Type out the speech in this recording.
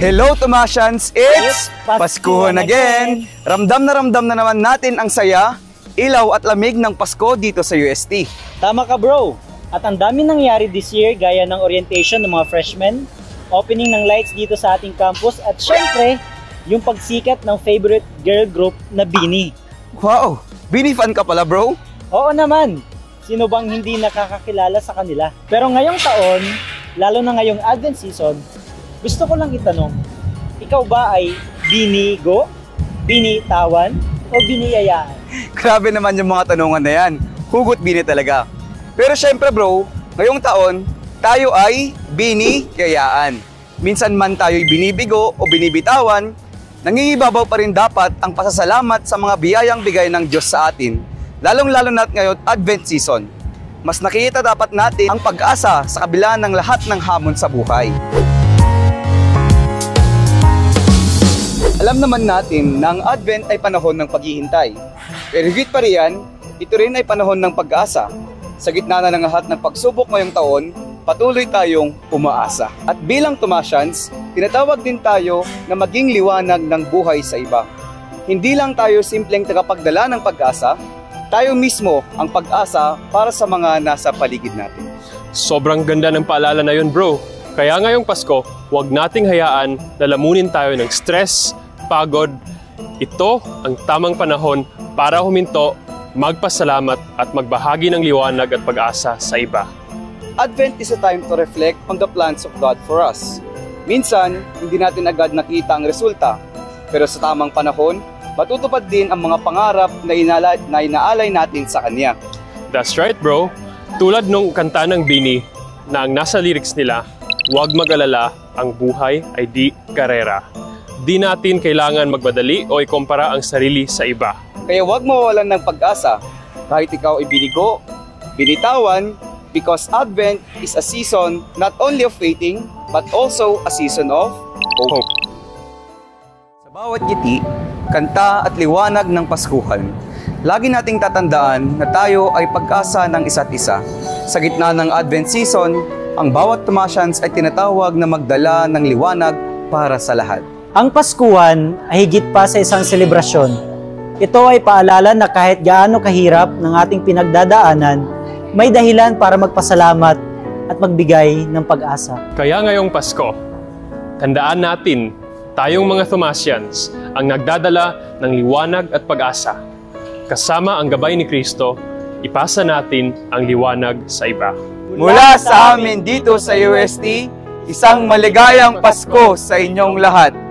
Hello Tomasians! It's Paskuhan again! Ramdam na naman natin ang saya, ilaw at lamig ng Pasko dito sa UST. Tama ka bro! At ang dami nangyari this year gaya ng orientation ng mga freshmen, opening ng lights dito sa ating campus at syempre, yung pagsikat ng favorite girl group na BINI. Wow! BINI fan ka pala bro? Oo naman! Sino bang hindi nakakakilala sa kanila? Pero ngayong taon, lalo na ngayong Advent season, gusto ko lang itanong, ikaw ba ay binigo, binitawan, o biniyayaan? Grabe naman yung mga tanungan na yan. Hugot BINI talaga. Pero syempre bro, ngayong taon, tayo ay biniyayaan. Minsan man tayo'y binibigo o binibitawan, nangingibabaw pa rin dapat ang pasasalamat sa mga biyayang bigay ng Diyos sa atin. Lalong-lalo na't ngayon Advent season. Mas nakikita dapat natin ang pag-asa sa kabila ng lahat ng hamon sa buhay. Alam naman natin na ang Advent ay panahon ng paghihintay. Pero higit pa riyan, ito rin ay panahon ng pag-asa. Sa gitna na ng lahat ng pagsubok ngayong taon, patuloy tayong umaasa. At bilang Tomasians, tinatawag din tayo na maging liwanag ng buhay sa iba. Hindi lang tayo simpleng tagapagdala ng pag-asa, tayo mismo ang pag-asa para sa mga nasa paligid natin. Sobrang ganda ng paalala na yun bro. Kaya ngayong Pasko, huwag nating hayaan na lamunin tayo ng stress, pagod. Ito ang tamang panahon para huminto, magpasalamat at magbahagi ng liwanag at pag-asa sa iba. Advent is a time to reflect on the plans of God for us. Minsan, hindi natin agad nakita ang resulta. Pero sa tamang panahon, matutupad din ang mga pangarap na inaalay natin sa Kanya. That's right bro. Tulad nung kanta ng BINI na ang nasa lyrics nila, huwag mag-alala, ang buhay ay di karera. Di natin kailangan magmadali o ikumpara ang sarili sa iba. Kaya huwag mawawalan ng pag-asa kahit ikaw ay binigo, binitawan, because Advent is a season not only of waiting, but also a season of hope. Sa bawat ngiti, kanta at liwanag ng Paskuhan, lagi nating tatandaan na tayo ay pag-asa ng isa't isa. Sa gitna ng Advent season, ang bawat Tomasians ay tinatawag na magdala ng liwanag para sa lahat. Ang Paskuhan ay higit pa sa isang selebrasyon. Ito ay paalala na kahit gaano kahirap ng ating pinagdadaanan, may dahilan para magpasalamat at magbigay ng pag-asa. Kaya ngayong Pasko, tandaan natin, tayong mga Tomasians ang nagdadala ng liwanag at pag-asa. Kasama ang gabay ni Kristo, ipasa natin ang liwanag sa iba. Mula sa amin dito sa UST, isang maligayang Pasko sa inyong lahat.